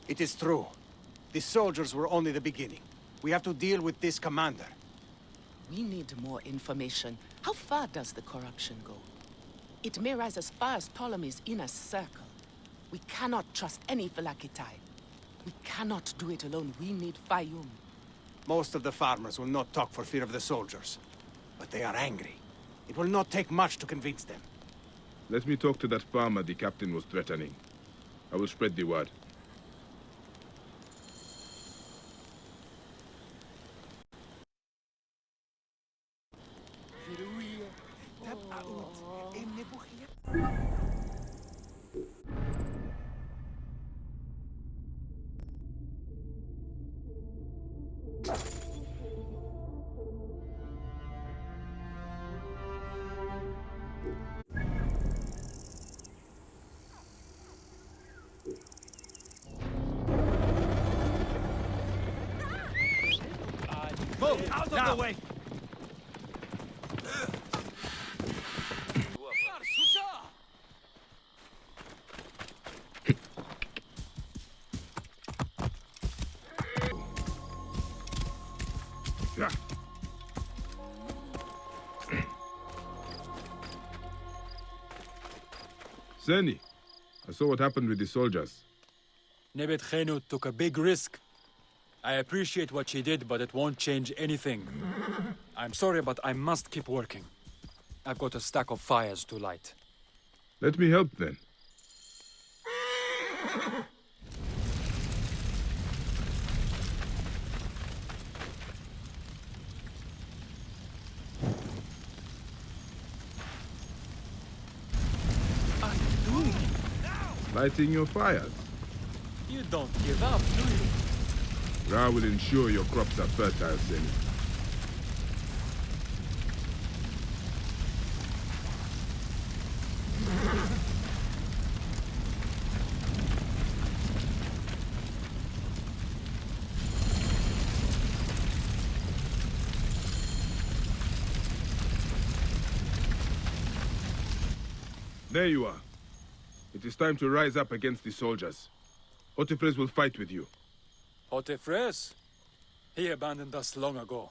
It is true. The soldiers were only the beginning. We have to deal with this commander. We need more information. How far does the corruption go? It may rise as far as Ptolemy's inner circle. We cannot trust any Phylakitai. We cannot do it alone. We need Faiyum. Most of the farmers will not talk for fear of the soldiers. But they are angry. It will not take much to convince them. Let me talk to that farmer the captain was threatening. I will spread the word. Move! Out of the way! Seni, I saw what happened with the soldiers. Nebet Khenu took a big risk. I appreciate what she did, but it won't change anything. I'm sorry, but I must keep working. I've got a stack of fires to light. Let me help then. What are you doing? Lighting your fires. You don't give up, do you? Ra will ensure your crops are fertile, Seni. There you are. It is time to rise up against the soldiers. Hotifres will fight with you. Hotifres? He abandoned us long ago.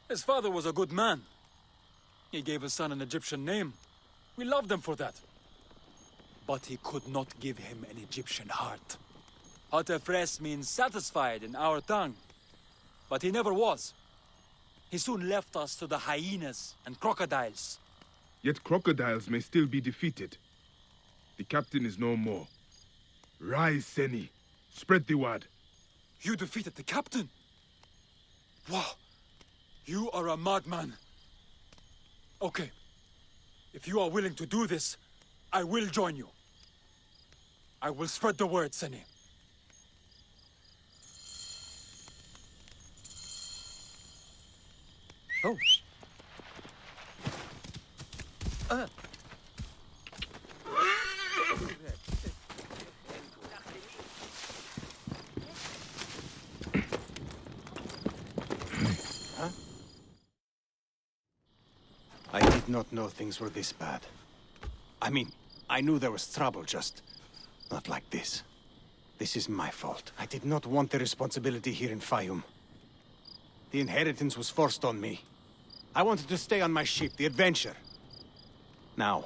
His father was a good man. He gave his son an Egyptian name. We loved him for that. But he could not give him an Egyptian heart. Hotifres means satisfied in our tongue. But he never was. He soon left us to the hyenas and crocodiles. Yet crocodiles may still be defeated. The captain is no more. Rise, Seni. Spread the word. You defeated the captain? Wow. You are a madman. Okay. If you are willing to do this, I will join you. I will spread the word, Seni. Oh. I did not know things were this bad. I mean, I knew there was trouble, just not like this. This is my fault. I did not want the responsibility here in Faiyum. The inheritance was forced on me. I wanted to stay on my ship, the Adventure. Now,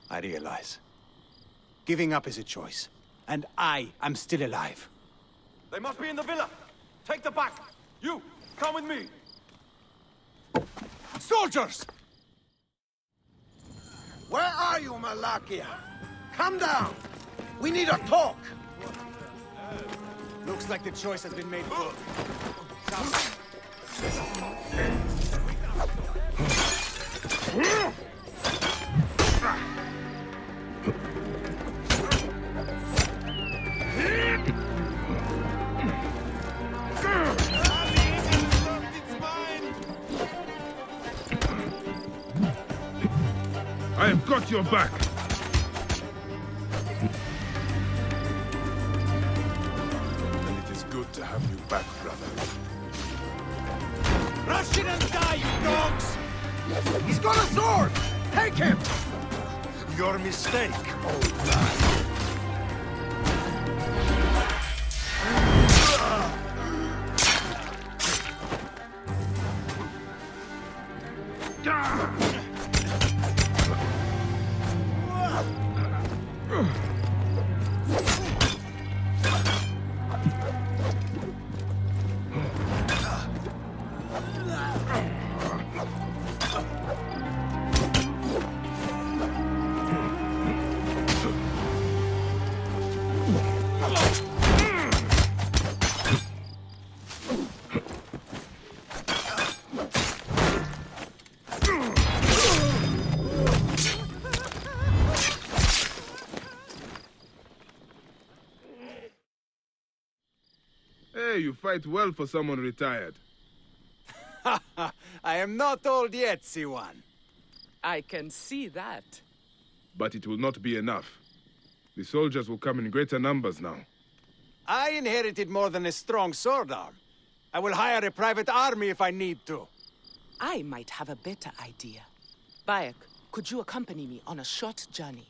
I realize. Giving up is a choice. And I am still alive. They must be in the villa! Take the back! You, come with me! Soldiers! Where are you, Malakia? Come down! We need a talk! Looks like the choice has been made. I have got your back. And it is good to have you back, brother. Rush in and die, you dogs! He's got a sword! Take him! Your mistake, old man. Hey, you fight well for someone retired. I am not old yet, Siwan. I can see that. But it will not be enough. The soldiers will come in greater numbers now. I inherited more than a strong sword arm. I will hire a private army if I need to. I might have a better idea. Bayek, could you accompany me on a short journey?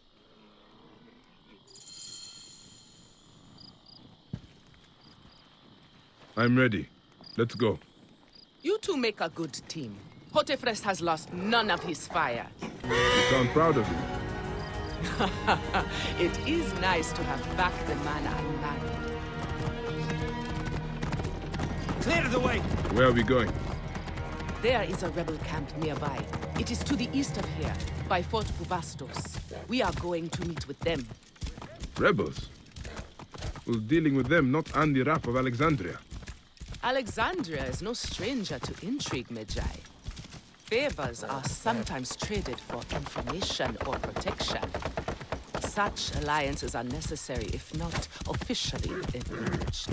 I'm ready. Let's go. You two make a good team. Hotefres has lost none of his fire. You sound proud of him. It is nice to have back the man I married. Clear the way! Where are we going? There is a rebel camp nearby. It is to the east of here, by Fort Bubastos. We are going to meet with them. Rebels? Who's dealing with them, not Andy Rapp of Alexandria? Alexandria is no stranger to intrigue, Medjay. Favors are sometimes traded for information or protection. Such alliances are necessary, if not officially acknowledged.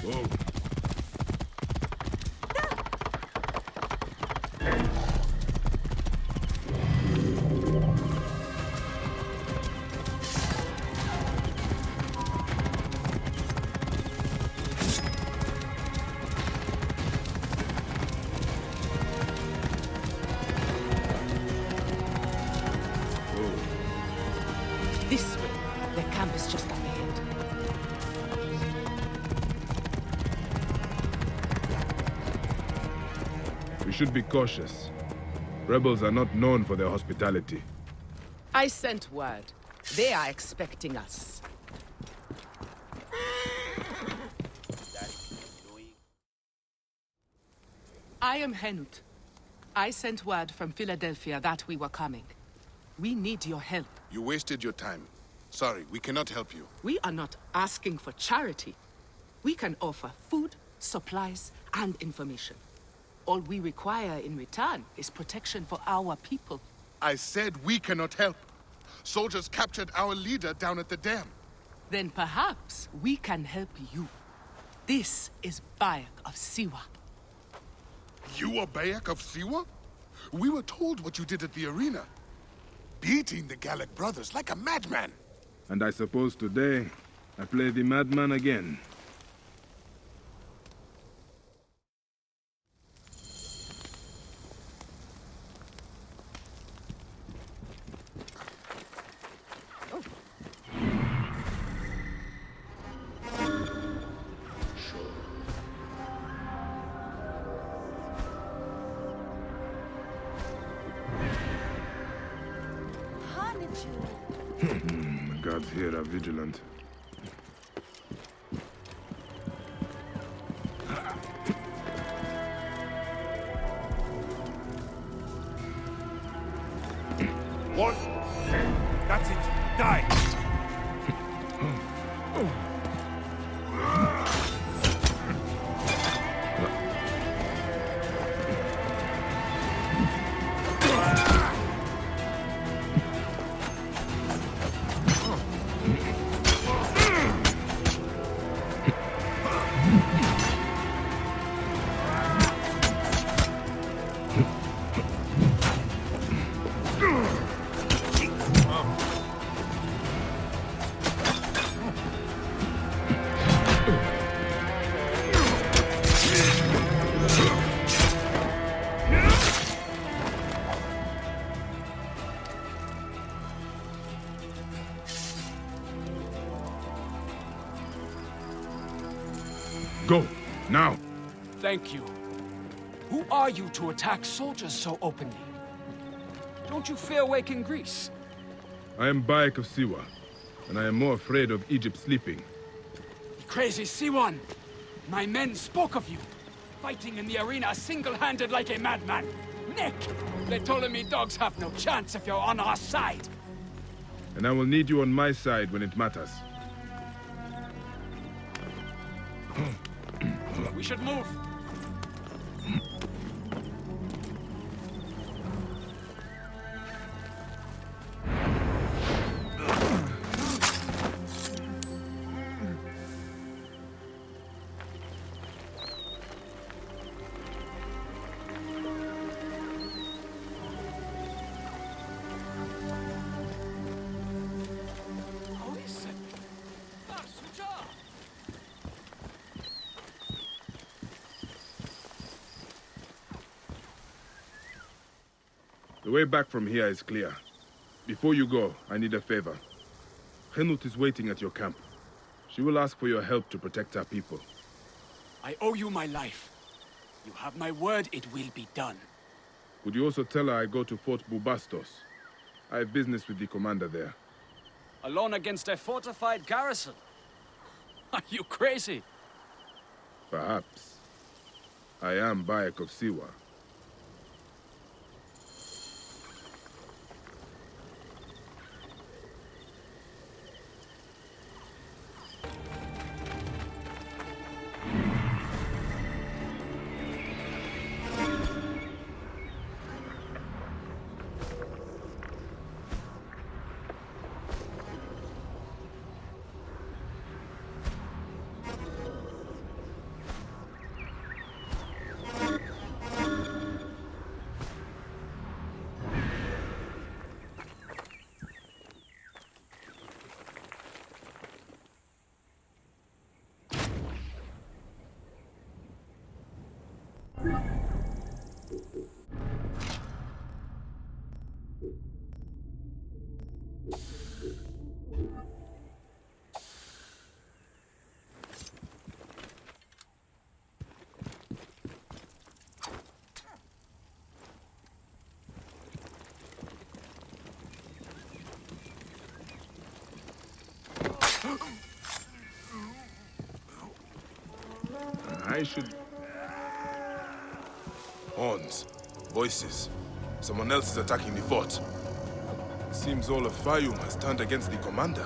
Whoa. This way. The camp is just up ahead. We should be cautious. Rebels are not known for their hospitality. I sent word. They are expecting us. I am Henut. I sent word from Philadelphia that we were coming. We need your help. You wasted your time. Sorry, we cannot help you. We are not asking for charity. We can offer food, supplies, and information. All we require in return is protection for our people. I said we cannot help. Soldiers captured our leader down at the dam. Then perhaps we can help you. This is Bayek of Siwa. You are Bayek of Siwa? We were told what you did at the arena. Beating the Gallic brothers like a madman. And I suppose today, I play the madman again. The gods here are vigilant. What? That's it. Die! Go, now! Thank you. Who are you to attack soldiers so openly? Don't you fear waking Greece? I am Bayek of Siwa, and I am more afraid of Egypt sleeping. You crazy Siwan! My men spoke of you, fighting in the arena single-handed like a madman. Nick! The Ptolemy dogs have no chance if you're on our side. And I will need you on my side when it matters. We should move. The way back from here is clear. Before you go, I need a favor. Henut is waiting at your camp. She will ask for your help to protect our people. I owe you my life. You have my word, it will be done. Would you also tell her I go to Fort Bubastos? I have business with the commander there. Alone against a fortified garrison? Are you crazy? Perhaps. I am Bayek of Siwa. I should... Horns. Voices. Someone else is attacking the fort. It seems all of Faiyum has turned against the commander.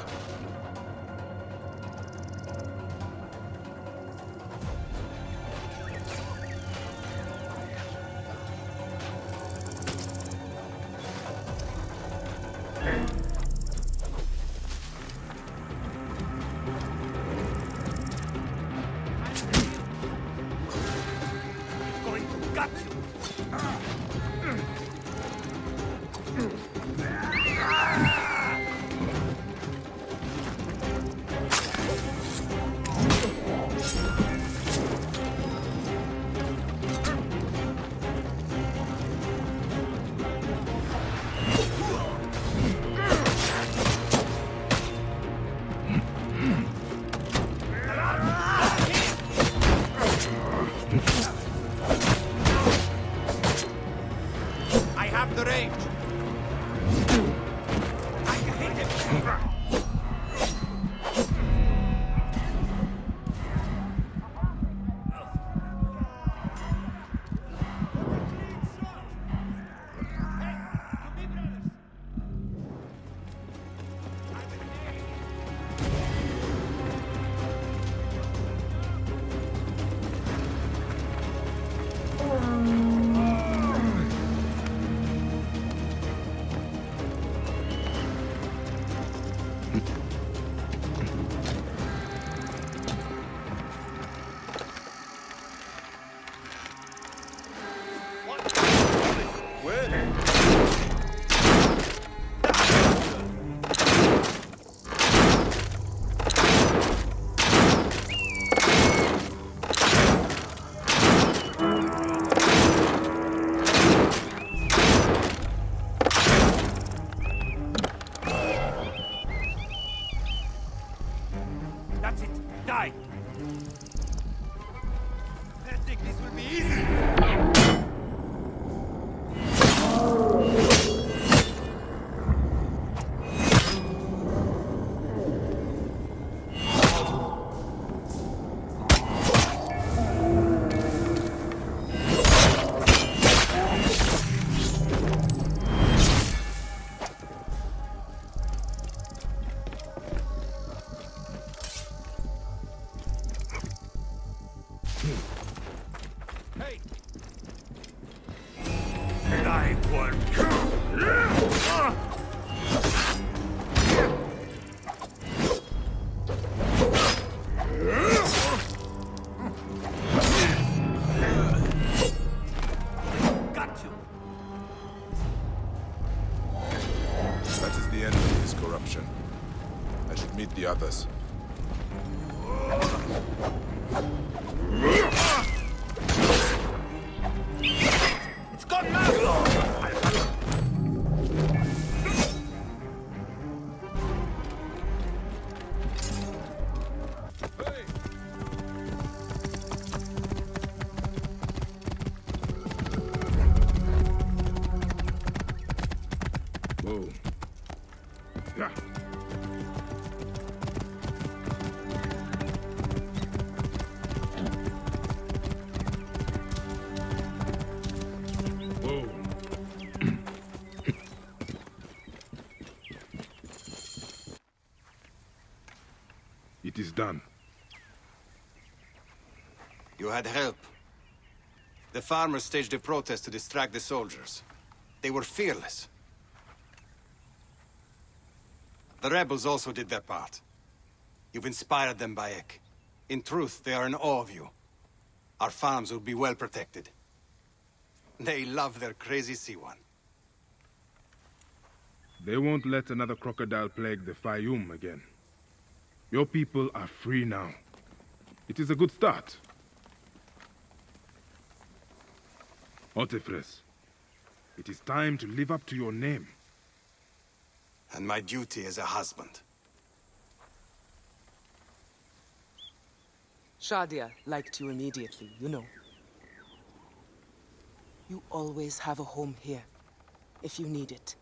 corruption. I should meet the others. It's gone now! Whoa. Yeah. Whoa. It is done. You had help. The farmers staged a protest to distract the soldiers. They were fearless. The rebels also did their part. You've inspired them, Bayek. In truth, they are in awe of you. Our farms will be well protected. They love their crazy Siwan. They won't let another crocodile plague the Faiyum again. Your people are free now. It is a good start. Otefres, it is time to live up to your name. And my duty as a husband. Shadia liked you immediately, you know. You always have a home here, if you need it.